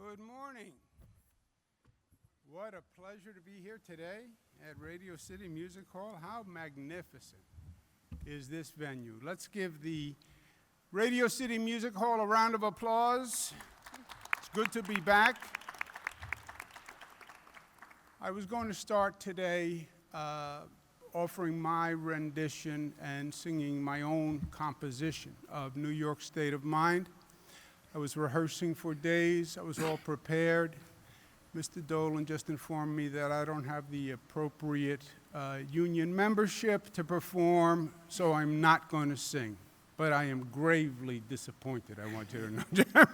Good morning. What a pleasure to be here today at Radio City Music Hall. How magnificent is this venue? Let's give the Radio City Music Hall a round of applause. It's good to be back. I was going to start today offering my rendition and singing my own composition of New York State of Mind. I was rehearsing for days. I was all prepared. Mr. Dolan just informed me that I don't have the appropriate union membership to perform, so I'm not going to sing. But I am gravely disappointed, I want you to know.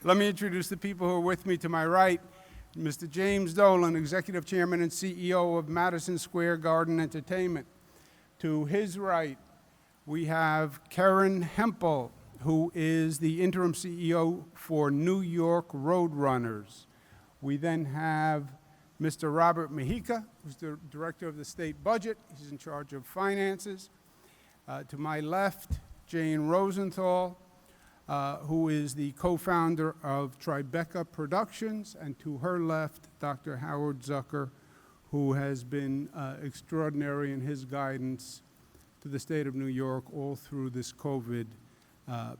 Let me introduce the people who are with me to my right. Mr. James Dolan, Executive Chairman and CEO of Madison Square Garden Entertainment. To his right, we have Karen Hempel, who is the interim CEO for New York Roadrunners. We then have Mr. Robert Mujica, who's the director of the state budget. He's in charge of finances. To my left, Jane Rosenthal, who is the co-founder of Tribeca Productions, and to her left, Dr. Howard Zucker, who has been extraordinary in his guidance to the state of New York all through this COVID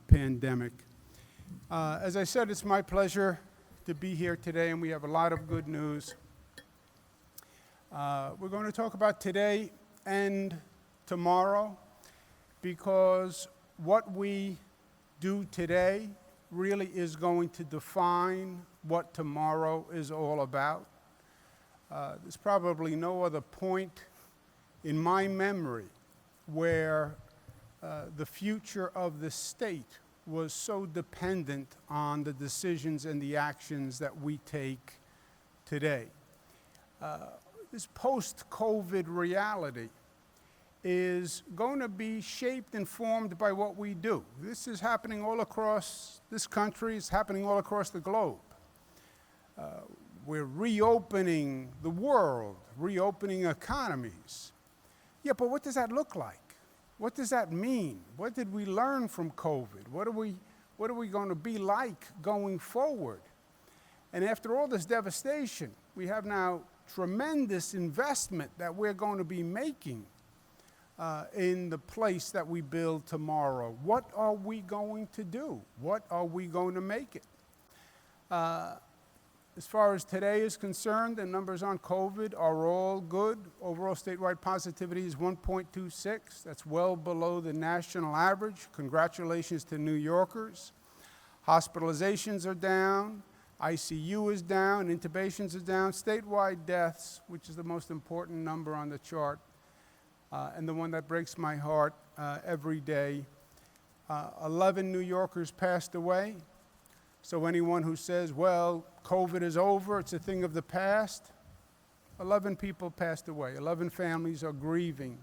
pandemic. As I said, it's my pleasure to be here today, and we have a lot of good news. We're going to talk about today and tomorrow, because what we do today really is going to define what tomorrow is all about. There's probably no other point in my memory where the future of the state was so dependent on the decisions and the actions that we take today. This post-COVID reality is going to be shaped and formed by what we do. This is happening all across this country. It's happening all across the globe. We're reopening the world, reopening economies. Yeah, but what does that look like? What does that mean? What did we learn from COVID? What are we going to be like going forward? And after all this devastation, we have now tremendous investment that we're going to be making in the place that we build tomorrow. What are we going to do? What are we going to make it? As far as today is concerned, the numbers on COVID are all good. Overall statewide positivity is 1.26. That's well below the national average. Congratulations to New Yorkers. Hospitalizations are down. ICU is down. Intubations are down. Statewide deaths, which is the most important number on the chart, and the one that breaks my heart every day. 11 New Yorkers passed away. So anyone who says, well, COVID is over, it's a thing of the past, 11 people passed away. 11 families are grieving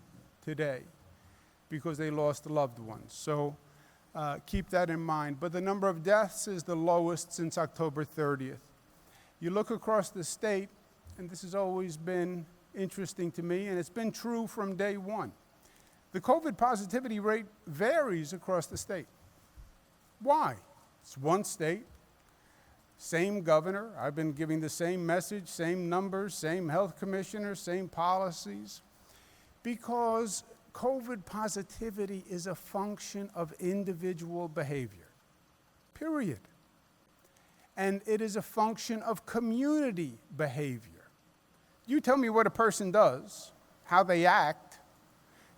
today because they lost loved ones. So keep that in mind. But the number of deaths is the lowest since October 30th. You look across the state, and this has always been interesting to me, and it's been true from day one. The COVID positivity rate varies across the state. Why? It's one state, same governor. I've been giving the same message, same numbers, same health commissioner, same policies, because COVID positivity is a function of individual behavior, period. And it is a function of community behavior. You tell me what a person does, how they act.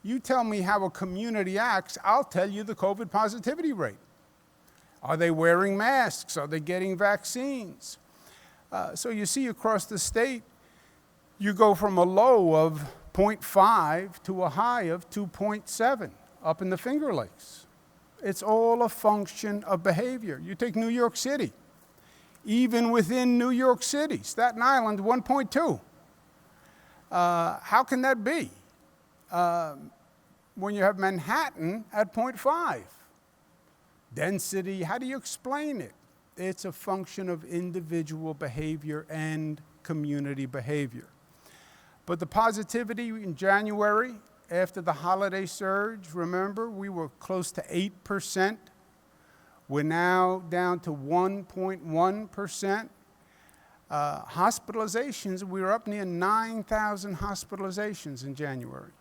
You tell me how a community acts, I'll tell you the COVID positivity rate. Are they wearing masks? Are they getting vaccines? So you see across the state, you go from a low of 0.5 to a high of 2.7 up in the Finger Lakes. It's all a function of behavior. You take New York City. Even within New York City, Staten Island, 1.2. How can that be when you have Manhattan at 0.5? Density, how do you explain it? It's a function of individual behavior and community behavior. But the positivity in January, after the holiday surge, remember, we were close to 8%. We're now down to 1.1%. Hospitalizations, we were up near 9,000 hospitalizations in January.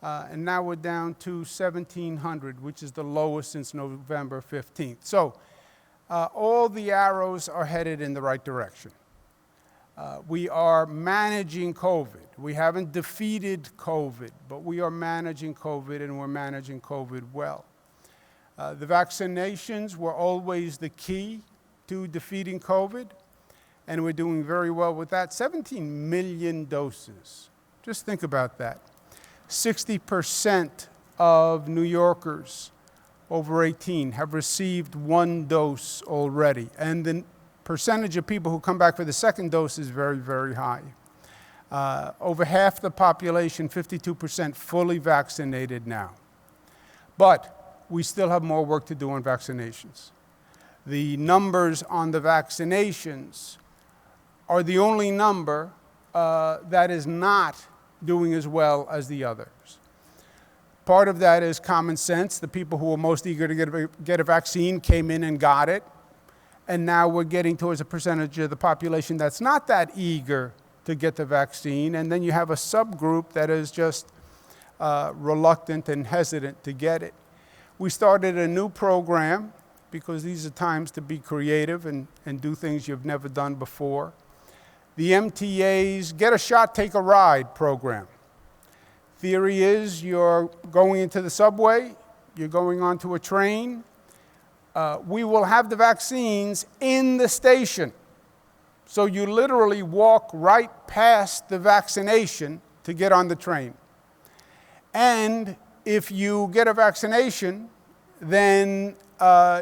And now we're down to 1,700, which is the lowest since November 15th. So all the arrows are headed in the right direction. We are managing COVID. We haven't defeated COVID, but we are managing COVID, and we're managing COVID well. The vaccinations were always the key to defeating COVID, and we're doing very well with that. 17 million doses. Just think about that. 60% of New Yorkers over 18 have received one dose already, and the percentage of people who come back for the second dose is very, very high. Over half the population, 52%, fully vaccinated now. But we still have more work to do on vaccinations. The numbers on the vaccinations are the only number that is not doing as well as the others. Part of that is common sense. The people who were most eager to get a vaccine came in and got it. And now we're getting towards a percentage of the population that's not that eager to get the vaccine. And then you have a subgroup that is just reluctant and hesitant to get it. We started a new program because these are times to be creative and do things you've never done before. The MTA's Get a Shot, Take a Ride program. Theory is you're going into the subway, you're going onto a train. We will have the vaccines in the station. So you literally walk right past the vaccination to get on the train. And if you get a vaccination, then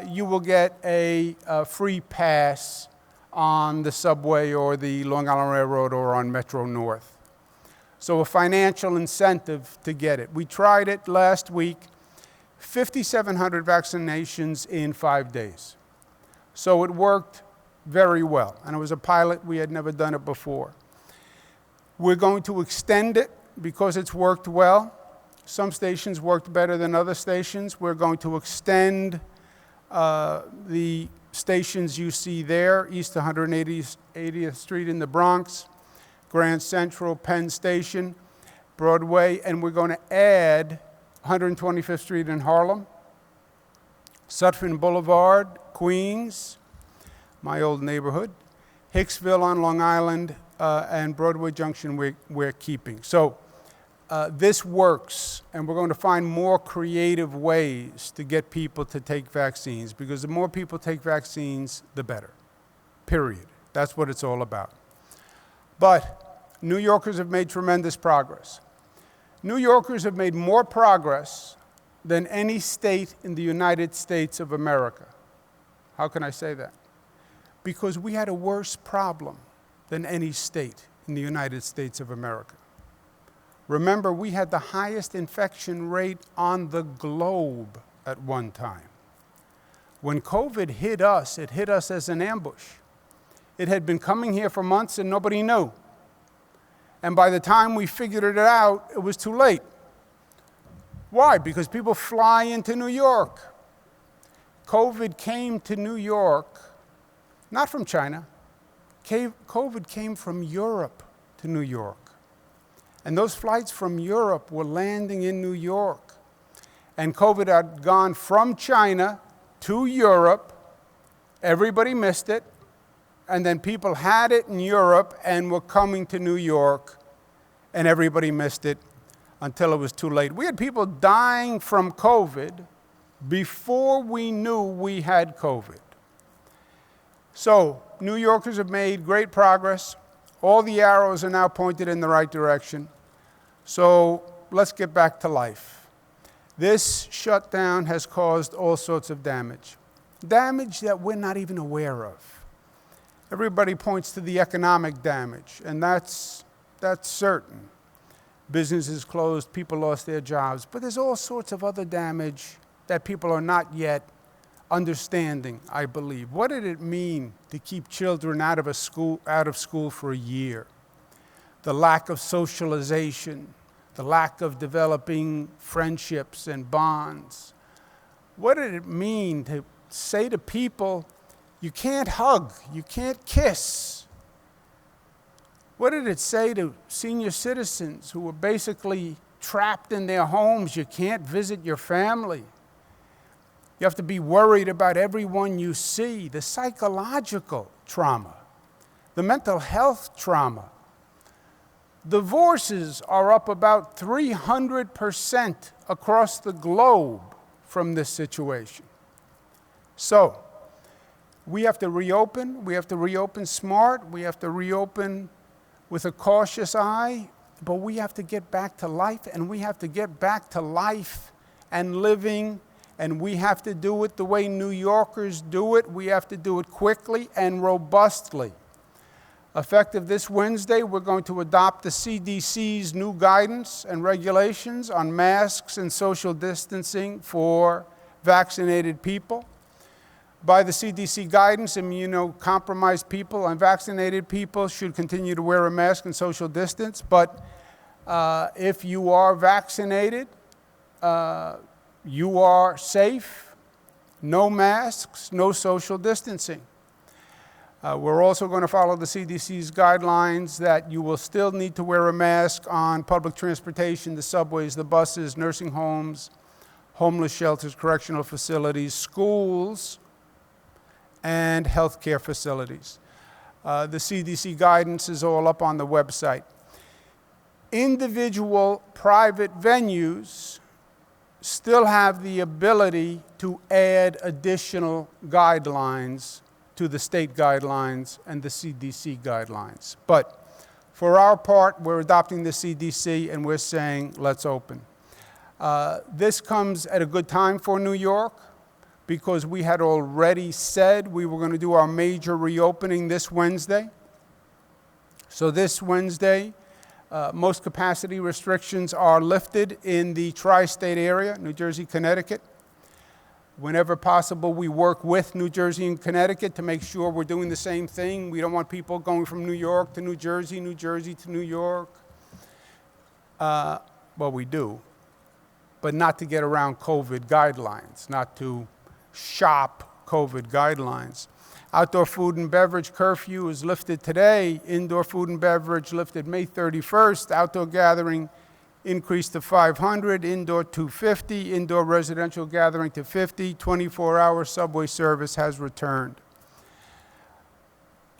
you will get a free pass on the subway or the Long Island Railroad or on Metro North. So a financial incentive to get it. We tried it last week, 5,700 vaccinations in 5 days. So it worked very well, and it was a pilot. We had never done it before. We're going to extend it because it's worked well. Some stations worked better than other stations. We're going to extend the stations you see there, East 180th Street in the Bronx, Grand Central, Penn Station, Broadway, and we're going to add 125th Street in Harlem, Sutphin Boulevard, Queens, my old neighborhood, Hicksville on Long Island, and Broadway Junction we're keeping. So this works, and we're going to find more creative ways to get people to take vaccines, because the more people take vaccines, the better, period. That's what it's all about. But New Yorkers have made tremendous progress. New Yorkers have made more progress than any state in the United States of America. How can I say that? Because we had a worse problem than any state in the United States of America. Remember, we had the highest infection rate on the globe at one time. When COVID hit us, it hit us as an ambush. It had been coming here for months and nobody knew. And by the time we figured it out, it was too late. Why? Because people fly into New York. COVID came to New York, not from China. COVID came from Europe to New York. And those flights from Europe were landing in New York. And COVID had gone from China to Europe. Everybody missed it. And then people had it in Europe and were coming to New York, and everybody missed it until it was too late. We had people dying from COVID before we knew we had COVID. So New Yorkers have made great progress. All the arrows are now pointed in the right direction. So let's get back to life. This shutdown has caused all sorts of damage that we're not even aware of. Everybody points to the economic damage, and that's certain. Businesses closed, people lost their jobs, but there's all sorts of other damage that people are not yet understanding, I believe. What did it mean to keep children out of school for a year? The lack of socialization, the lack of developing friendships and bonds. What did it mean to say to people, you can't hug, you can't kiss. What did it say to senior citizens who were basically trapped in their homes? You can't visit your family. You have to be worried about everyone you see. The psychological trauma, the mental health trauma. Divorces are up about 300% across the globe from this situation. So, we have to reopen. We have to reopen smart. We have to reopen with a cautious eye. But we have to get back to life, and we have to get back to life and living, and we have to do it the way New Yorkers do it. We have to do it quickly and robustly. Effective this Wednesday, we're going to adopt the CDC's new guidance and regulations on masks and social distancing for vaccinated people. By the CDC guidance, immunocompromised people and vaccinated people should continue to wear a mask and social distance. But if you are vaccinated, you are safe. No masks, no social distancing. We're also going to follow the CDC's guidelines that you will still need to wear a mask on public transportation, the subways, the buses, nursing homes, homeless shelters, correctional facilities, schools, and healthcare facilities. The CDC guidance is all up on the website. Individual private venues still have the ability to add additional guidelines to the state guidelines and the CDC guidelines. But for our part, we're adopting the CDC and we're saying, let's open. This comes at a good time for New York, because we had already said we were going to do our major reopening this Wednesday. So this Wednesday, most capacity restrictions are lifted in the tri-state area, New Jersey, Connecticut. Whenever possible, we work with New Jersey and Connecticut to make sure we're doing the same thing. We don't want people going from New York to New Jersey to New York. Well, we do, but not to get around COVID guidelines, not to shop COVID guidelines. Outdoor food and beverage curfew is lifted today. Indoor food and beverage lifted May 31st. Outdoor gathering increased to 500, indoor 250, indoor residential gathering to 50. 24-hour subway service has returned.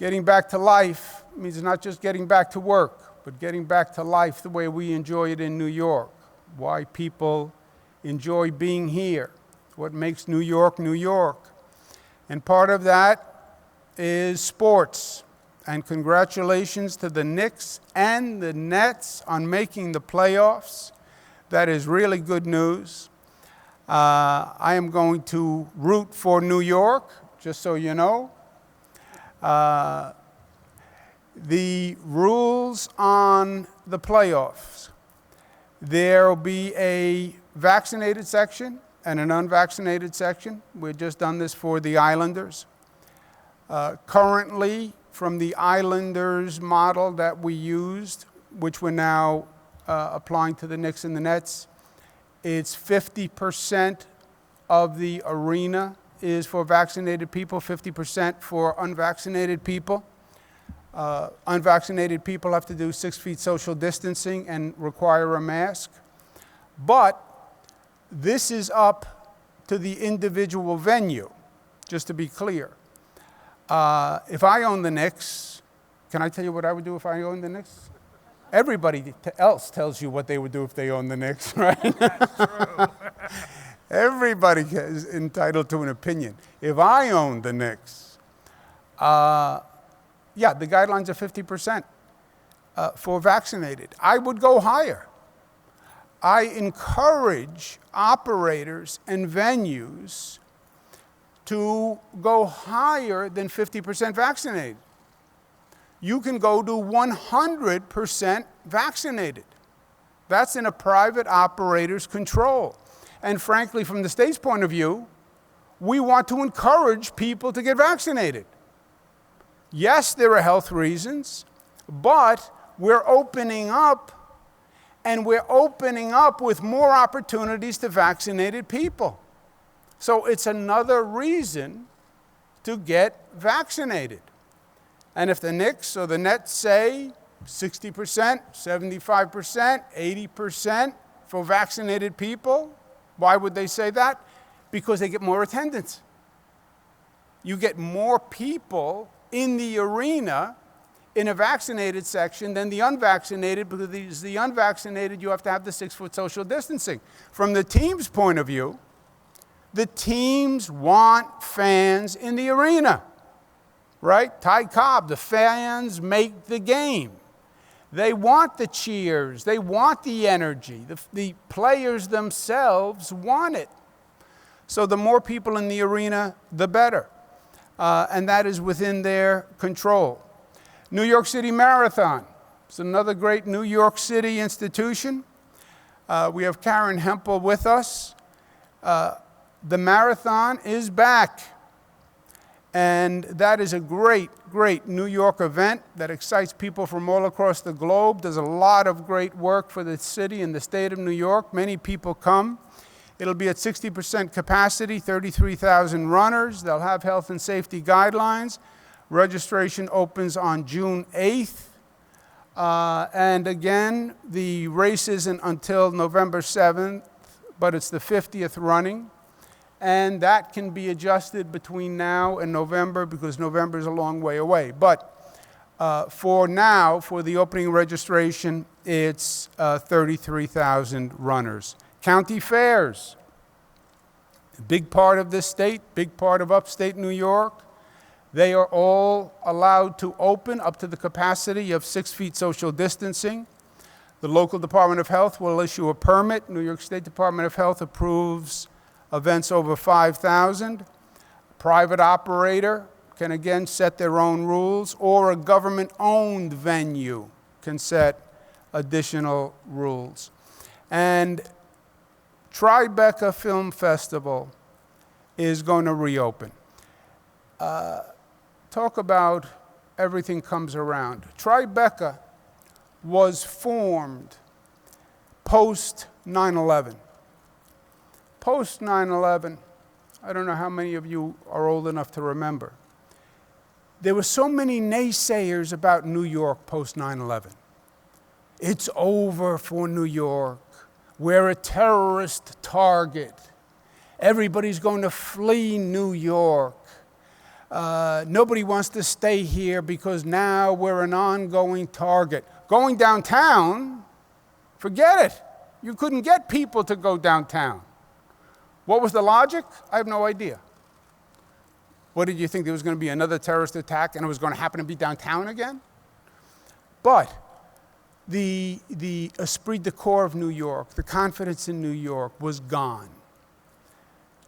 Getting back to life means not just getting back to work, but getting back to life the way we enjoy it in New York. Why people enjoy being here. What makes New York, New York. And part of that is sports. And congratulations to the Knicks and the Nets on making the playoffs. That is really good news. I am going to root for New York, just so you know. The rules on the playoffs. There will be a vaccinated section and an unvaccinated section. We've just done this for the Islanders. Currently, from the Islanders model that we used, which we're now applying to the Knicks and the Nets, it's 50% of the arena is for vaccinated people, 50% for unvaccinated people. Unvaccinated people have to do 6 feet social distancing and require a mask. But this is up to the individual venue, just to be clear. If I own the Knicks, can I tell you what I would do if I owned the Knicks? Everybody else tells you what they would do if they own the Knicks, right? That's true. Everybody is entitled to an opinion. If I owned the Knicks, the guidelines are 50% for vaccinated. I would go higher. I encourage operators and venues to go higher than 50% vaccinated. You can go to 100% vaccinated. That's in a private operator's control. And frankly, from the state's point of view, we want to encourage people to get vaccinated. Yes, there are health reasons, but we're opening up, and we're opening up with more opportunities to vaccinated people. So it's another reason to get vaccinated. And if the Knicks or the Nets say 60%, 75%, 80% for vaccinated people, why would they say that? Because they get more attendance. You get more people in the arena in a vaccinated section than the unvaccinated, because the unvaccinated, you have to have the 6-foot social distancing. From the team's point of view, the teams want fans in the arena, right? Ty Cobb, the fans make the game. They want the cheers. They want the energy. The players themselves want it. So the more people in the arena, the better. And that is within their control. New York City Marathon. It's another great New York City institution. We have Karen Hempel with us. The marathon is back. And that is a great, great New York event that excites people from all across the globe. Does a lot of great work for the city and the state of New York. Many people come. It'll be at 60% capacity, 33,000 runners. They'll have health and safety guidelines. Registration opens on June 8th. And again, the race isn't until November 7th, but it's the 50th running. And that can be adjusted between now and November, because November is a long way away. But for now, for the opening registration, it's 33,000 runners. County fairs, a big part of this state, big part of upstate New York. They are all allowed to open up to the capacity of 6 feet social distancing. The local Department of Health will issue a permit. New York State Department of Health approves events over 5,000. Private operator can again set their own rules, or a government-owned venue can set additional rules. And Tribeca Film Festival is going to reopen. Talk about everything comes around. Tribeca was formed post 9/11. Post 9/11, I don't know how many of you are old enough to remember. There were so many naysayers about New York post 9/11. It's over for New York. We're a terrorist target. Everybody's going to flee New York. Nobody wants to stay here because now we're an ongoing target. Going downtown, forget it. You couldn't get people to go downtown. What was the logic? I have no idea. What did you think? There was going to be another terrorist attack and it was going to happen to be downtown again? But the esprit de corps of New York, the confidence in New York was gone.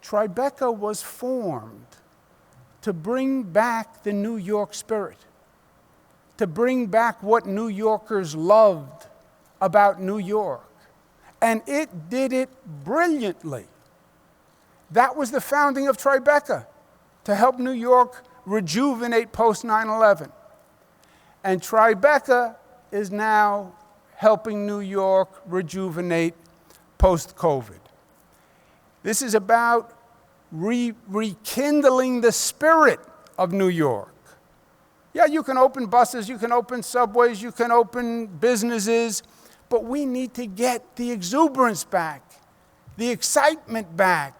Tribeca was formed to bring back the New York spirit, to bring back what New Yorkers loved about New York. And it did it brilliantly. That was the founding of Tribeca, to help New York rejuvenate post 9/11. And Tribeca is now helping New York rejuvenate post-COVID. This is about rekindling the spirit of New York. Yeah, you can open buses, you can open subways, you can open businesses, but we need to get the exuberance back, the excitement back,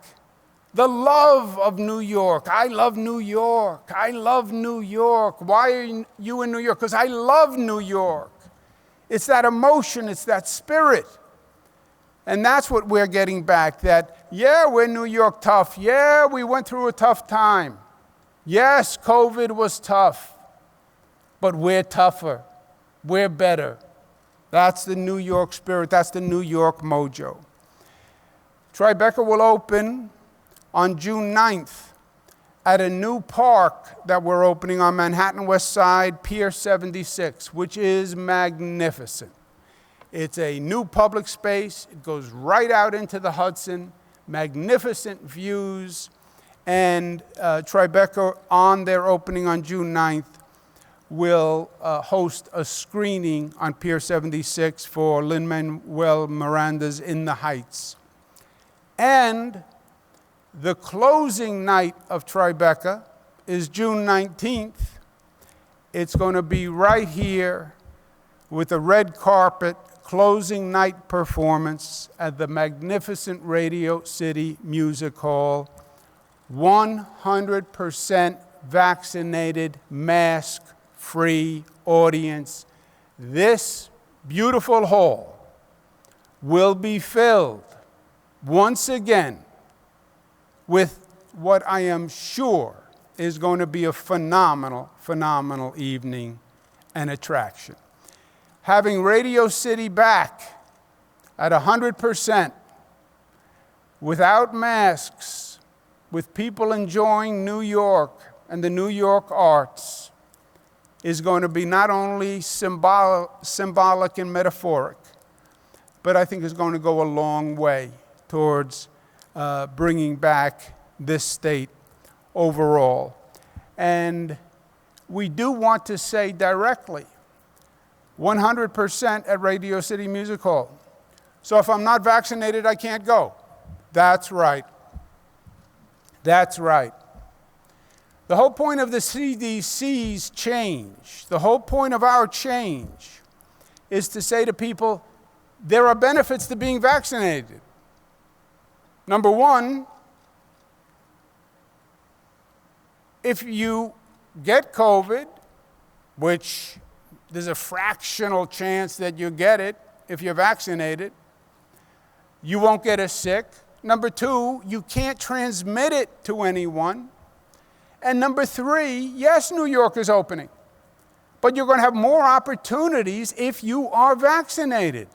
the love of New York. I love New York. I love New York. Why are you in New York? Because I love New York. It's that emotion, it's that spirit. And that's what we're getting back, that, yeah, we're New York tough. Yeah, we went through a tough time. Yes, COVID was tough, but we're tougher. We're better. That's the New York spirit. That's the New York mojo. Tribeca will open on June 9th at a new park that we're opening on Manhattan West Side, Pier 76, which is magnificent. It's a new public space. It goes right out into the Hudson, magnificent views. And Tribeca, on their opening on June 9th, will host a screening on Pier 76 for Lin-Manuel Miranda's In the Heights. And The closing night of Tribeca is June 19th. It's going to be right here with a red carpet closing night performance at the magnificent Radio City Music Hall. 100% vaccinated, mask-free audience. This beautiful hall will be filled once again with what I am sure is going to be a phenomenal, phenomenal evening and attraction. Having Radio City back at 100%, without masks, with people enjoying New York and the New York arts, is going to be not only symbolic and metaphoric, but I think is going to go a long way towards bringing back this state overall. And we do want to say directly, 100% at Radio City Music Hall. So if I'm not vaccinated, I can't go. That's right. That's right. The whole point of the CDC's change, the whole point of our change, is to say to people, there are benefits to being vaccinated. Number one, if you get COVID, which there's a fractional chance that you get it if you're vaccinated, you won't get as sick. Number two, you can't transmit it to anyone. And number three, yes, New York is opening, but you're going to have more opportunities if you are vaccinated.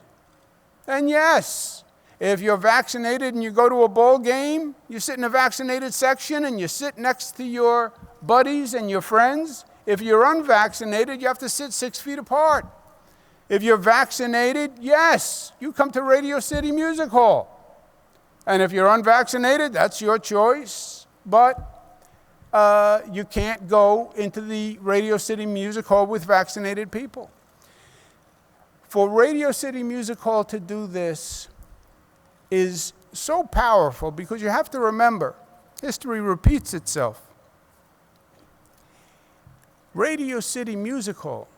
And yes, if you're vaccinated and you go to a ball game, you sit in a vaccinated section and you sit next to your buddies and your friends. If you're unvaccinated, you have to sit 6 feet apart. If you're vaccinated, yes, you come to Radio City Music Hall. And if you're unvaccinated, that's your choice. But you can't go into the Radio City Music Hall with vaccinated people. For Radio City Music Hall to do this is so powerful because you have to remember, history repeats itself. Radio City Music Hall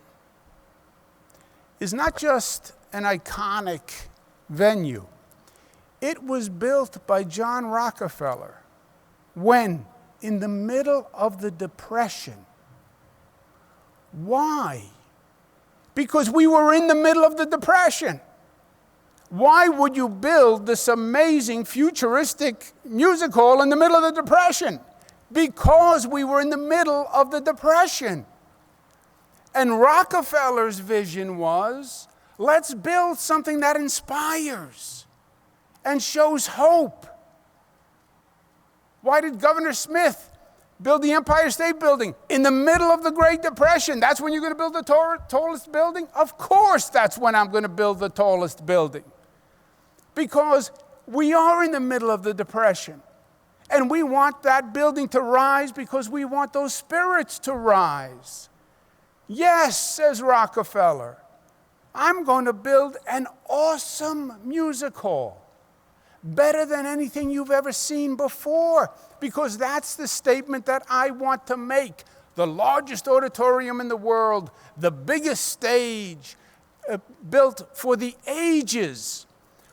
is not just an iconic venue. It was built by John Rockefeller when? In the middle of the Depression. Why? Because we were in the middle of the Depression. Why would you build this amazing futuristic music hall in the middle of the Depression? Because we were in the middle of the Depression. And Rockefeller's vision was, let's build something that inspires and shows hope. Why did Governor Smith build the Empire State Building in the middle of the Great Depression? That's when you're going to build the tallest building? Of course that's when I'm going to build the tallest building. Because we are in the middle of the Depression. And we want that building to rise because we want those spirits to rise. Yes, says Rockefeller, I'm going to build an awesome music hall. Better than anything you've ever seen before, because that's the statement that I want to make. The largest auditorium in the world, the biggest stage built for the ages,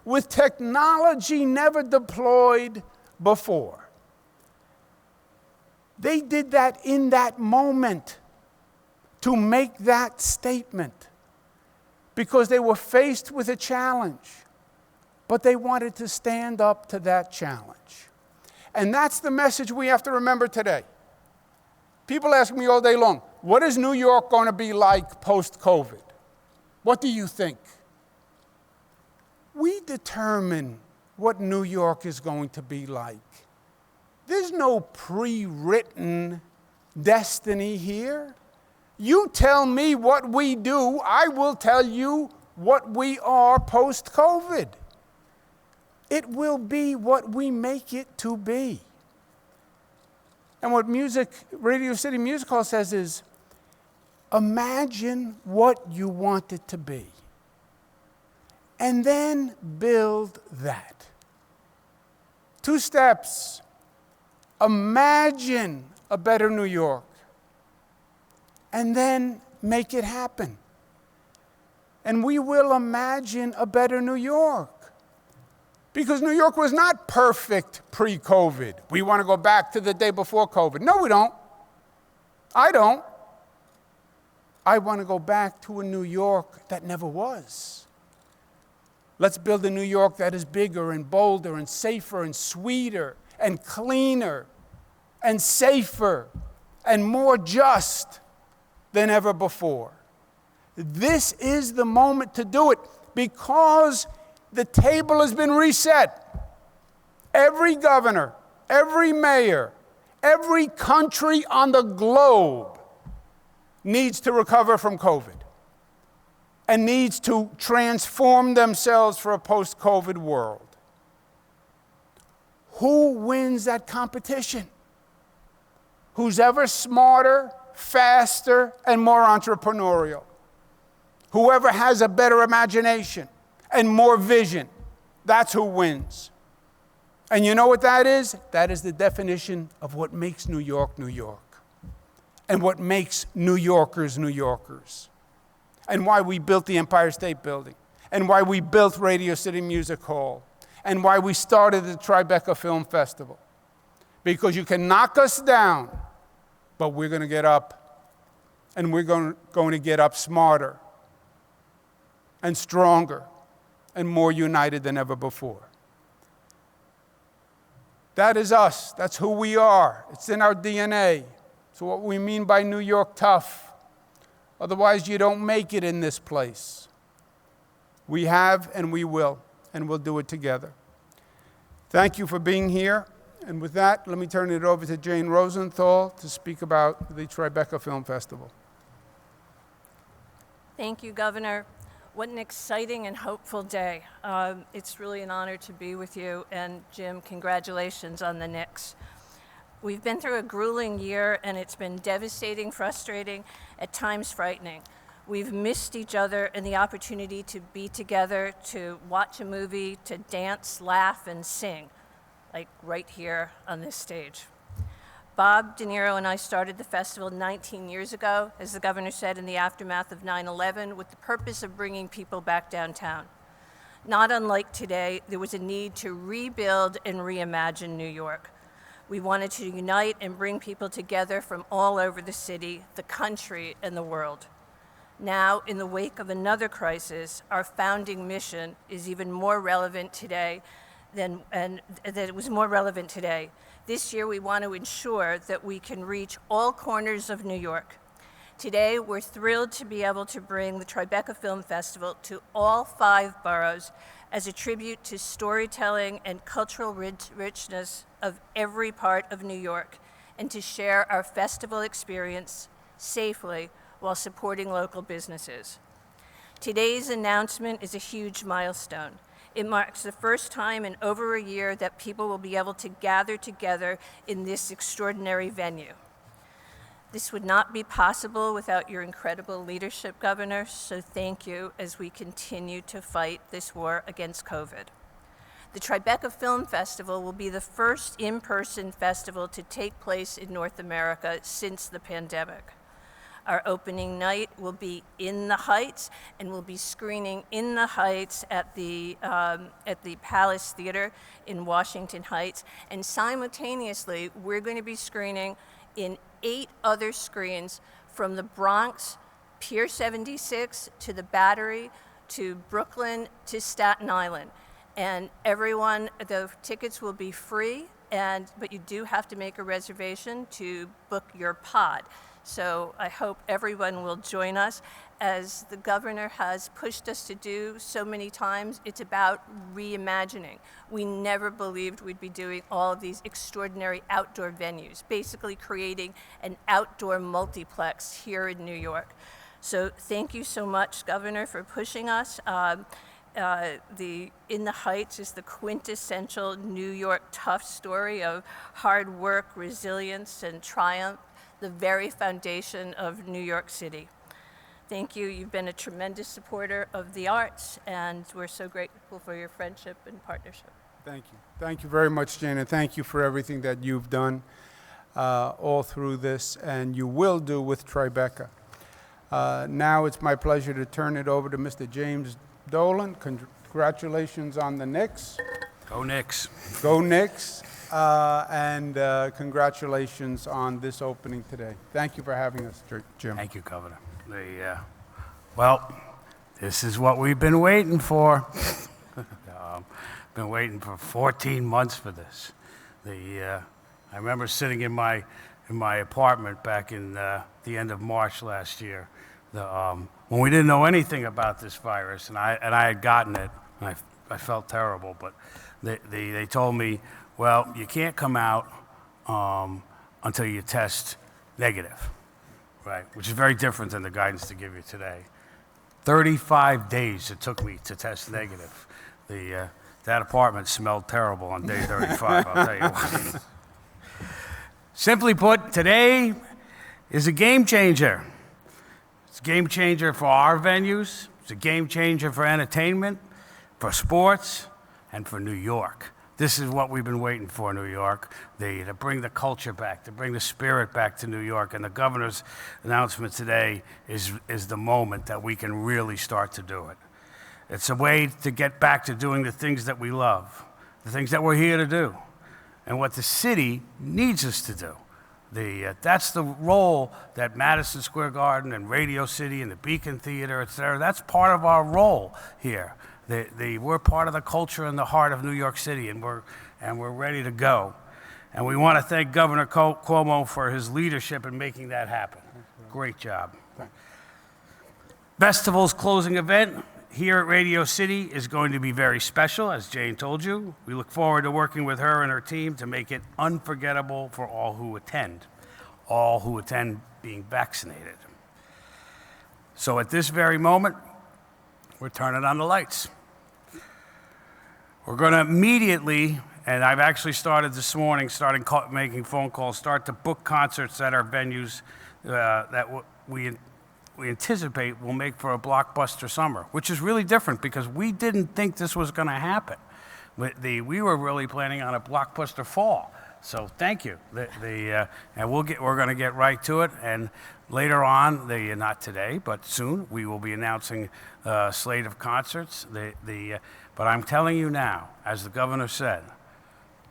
with technology never deployed before. They did that in that moment to make that statement because they were faced with a challenge. But they wanted to stand up to that challenge. And that's the message we have to remember today. People ask me all day long, what is New York going to be like post-COVID? What do you think? We determine what New York is going to be like. There's no pre-written destiny here. You tell me what we do, I will tell you what we are post-COVID. It will be what we make it to be. And what Radio City Music Hall says is, imagine what you want it to be. And then build that. 2 steps. imagine a better New York, and then make it happen. And we will imagine a better New York. Because New York was not perfect pre-COVID. We want to go back to the day before COVID. No, we don't. I don't. I want to go back to a New York that never was. Let's build a New York that is bigger and bolder and safer and sweeter and cleaner and safer and more just than ever before. This is the moment to do it because the table has been reset. Every governor, every mayor, every country on the globe needs to recover from COVID and needs to transform themselves for a post-COVID world. Who wins that competition? Who's ever smarter, faster, and more entrepreneurial? Whoever has a better imagination and more vision, that's who wins. And you know what that is? That is the definition of what makes New York, New York. And what makes New Yorkers, New Yorkers. And why we built the Empire State Building. And why we built Radio City Music Hall. And why we started the Tribeca Film Festival. Because you can knock us down, but we're going to get up. And we're going to get up smarter and stronger and more united than ever before. That is us. That's who we are. It's in our DNA. It's what we mean by New York tough. Otherwise, you don't make it in this place. We have and we will, and we'll do it together. Thank you for being here. And with that, let me turn it over to Jane Rosenthal to speak about the Tribeca Film Festival. Thank you, Governor. What an exciting and hopeful day. It's really an honor to be with you. And Jim, congratulations on the Knicks. We've been through a grueling year, and it's been devastating, frustrating, at times frightening. We've missed each other and the opportunity to be together, to watch a movie, to dance, laugh, and sing, like right here on this stage. Bob De Niro and I started the festival 19 years ago, as the governor said, in the aftermath of 9/11, with the purpose of bringing people back downtown. Not unlike today, there was a need to rebuild and reimagine New York. We wanted to unite and bring people together from all over the city, the country, and the world. Now, in the wake of another crisis, our founding mission is even more relevant today that it was more relevant today. This year, we want to ensure that we can reach all corners of New York. Today, we're thrilled to be able to bring the Tribeca Film Festival to all 5 boroughs as a tribute to storytelling and cultural richness of every part of New York, and to share our festival experience safely while supporting local businesses. Today's announcement is a huge milestone. It marks the first time in over a year that people will be able to gather together in this extraordinary venue. This would not be possible without your incredible leadership, Governor, so thank you as we continue to fight this war against COVID. The Tribeca Film Festival will be the first in-person festival to take place in North America since the pandemic. Our opening night will be in the Heights, and we'll be screening in the Heights at the Palace Theater in Washington Heights. And simultaneously, we're going to be screening in 8 other screens from the Bronx, Pier 76, to the Battery, to Brooklyn, to Staten Island. And everyone, the tickets will be free, but you do have to make a reservation to book your pod. So I hope everyone will join us. As the governor has pushed us to do so many times, it's about reimagining. We never believed we'd be doing all of these extraordinary outdoor venues, basically creating an outdoor multiplex here in New York. So thank you so much, Governor, for pushing us. In the Heights is the quintessential New York tough story of hard work, resilience, and triumph, the very foundation of New York City. Thank you. You've been a tremendous supporter of the arts, and we're so grateful for your friendship and partnership. Thank you. Thank you very much, Jane, and thank you for everything that you've done all through this, and you will do with Tribeca. Now it's my pleasure to turn it over to Mr. James Dolan. Congratulations on the Knicks. Go Knicks. Go Knicks. And congratulations on this opening today. Thank you for having us, Jim. Thank you, Governor. Well, this is what we've been waiting for. Been waiting for 14 months for this. I remember sitting in my apartment back in the end of March last year, when we didn't know anything about this virus, and I had gotten it, and I felt terrible. But they told me, well, you can't come out until you test negative, right? Which is very different than the guidance they give you today. 35 days it took me to test negative. That apartment smelled terrible on day 35, I'll tell you what. Simply put, today is a game changer. It's a game changer for our venues. It's a game changer for entertainment, for sports, and for New York. This is what we've been waiting for, New York, to bring the culture back, to bring the spirit back to New York. And the governor's announcement today is the moment that we can really start to do it. It's a way to get back to doing the things that we love, the things that we're here to do, and what the city needs us to do. That's the role that Madison Square Garden and Radio City and the Beacon Theater, et cetera, that's part of our role here. We're part of the culture and the heart of New York City, and we're ready to go. And we want to thank Governor Cuomo for his leadership in making that happen. Great job. Festival's closing event here at Radio City is going to be very special, as Jane told you. We look forward to working with her and her team to make it unforgettable for all who attend being vaccinated. So at this very moment, we're turning on the lights. We're going to immediately, and I've actually started this morning, making phone calls, start to book concerts at our venues that we anticipate will make for a blockbuster summer, which is really different because we didn't think this was going to happen. We were really planning on a blockbuster fall. So thank you. And we're going to get right to it. And later on, not today, but soon, we will be announcing a slate of concerts. But I'm telling you now, as the governor said,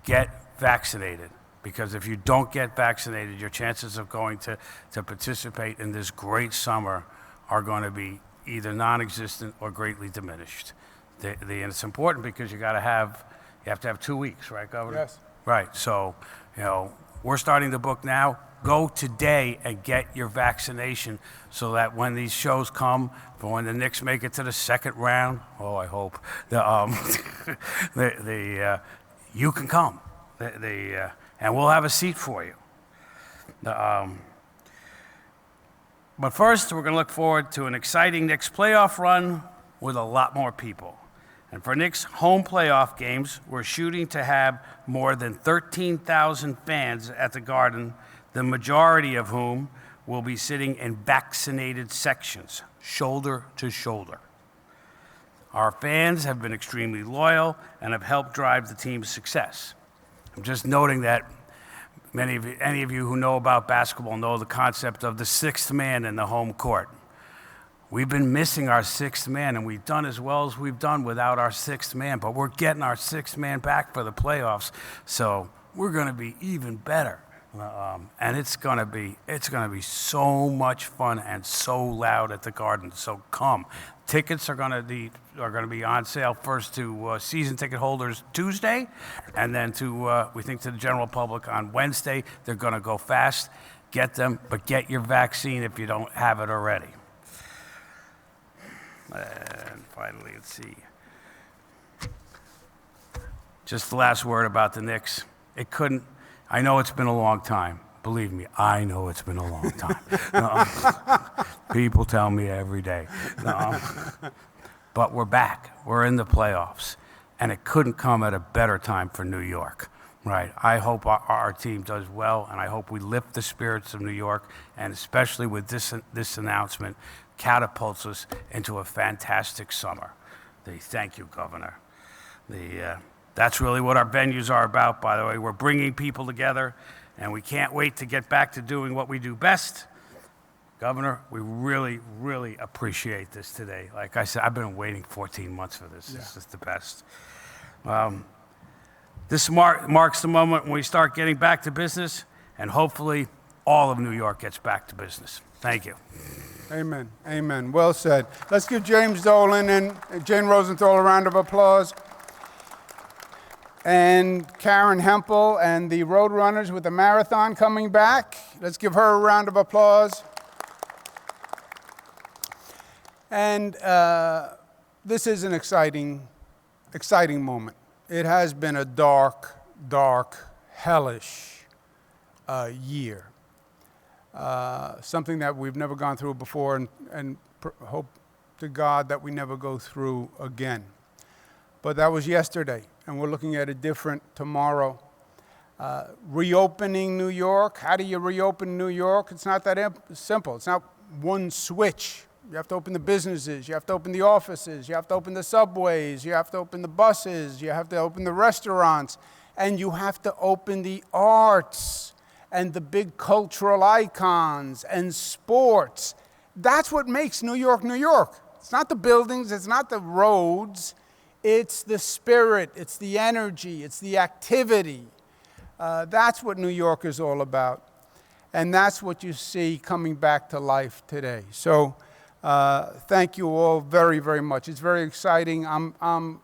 get vaccinated. Because if you don't get vaccinated, your chances of going to participate in this great summer are going to be either non-existent or greatly diminished. And it's important because you have to have 2 weeks, right, Governor? Yes. Right. So, we're starting the book now. Go today and get your vaccination so that when these shows come, for when the Knicks make it to the second round, I hope, you can come. And we'll have a seat for you. But first, we're going to look forward to an exciting Knicks playoff run with a lot more people. And for Knicks home playoff games, we're shooting to have more than 13,000 fans at the Garden, the majority of whom will be sitting in vaccinated sections, shoulder to shoulder. Our fans have been extremely loyal and have helped drive the team's success. I'm just noting that any of you who know about basketball know the concept of the sixth man in the home court. We've been missing our sixth man, and we've done as well as we've done without our sixth man, but we're getting our sixth man back for the playoffs, so we're going to be even better. And it's going to be so much fun and so loud at the Garden. So come. Tickets are going to be on sale first to season ticket holders Tuesday, and then we think to the general public on Wednesday. They're going to go fast. Get them, but get your vaccine if you don't have it already. And finally, let's see. Just the last word about the Knicks. I know it's been a long time. Believe me, I know it's been a long time. People tell me every day. But we're back. We're in the playoffs. And it couldn't come at a better time for New York. Right. I hope our team does well, and I hope we lift the spirits of New York, and especially with this announcement, catapults us into a fantastic summer. Thank you, Governor. That's really what our venues are about, by the way. We're bringing people together, and we can't wait to get back to doing what we do best. Governor, we really, really appreciate this today. Like I said, I've been waiting 14 months for this. This is the best. This marks the moment when we start getting back to business, and hopefully all of New York gets back to business. Thank you. Amen. Amen. Well said. Let's give James Dolan and Jane Rosenthal a round of applause. And Karen Hempel and the Roadrunners with the marathon coming back. Let's give her a round of applause. And this is an exciting moment. It has been a dark, hellish year. Something that we've never gone through before, and hope to God that we never go through again. But that was yesterday, and we're looking at a different tomorrow. Reopening New York. How do you reopen New York? It's not that simple. It's not one switch. You have to open the businesses, you have to open the offices, you have to open the subways, you have to open the buses, you have to open the restaurants, and you have to open the arts and the big cultural icons and sports. That's what makes New York, New York. It's not the buildings, it's not the roads, it's the spirit, it's the energy, it's the activity. That's what New York is all about. And that's what you see coming back to life today. So thank you all very, very much. It's very exciting. I'm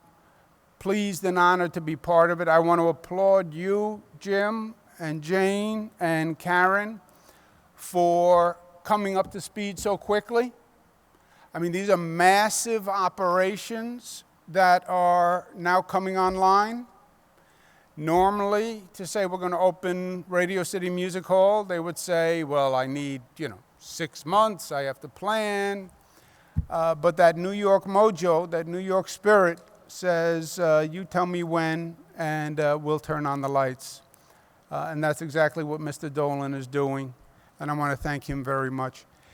pleased and honored to be part of it. I want to applaud you, Jim, and Jane, and Karen, for coming up to speed so quickly. I mean, these are massive operations that are now coming online. Normally, to say we're going to open Radio City Music Hall, they would say, well, I need, 6 months, I have to plan. But that New York mojo, that New York spirit says, you tell me when, and we'll turn on the lights. And that's exactly what Mr. Dolan is doing, and I want to thank him very much.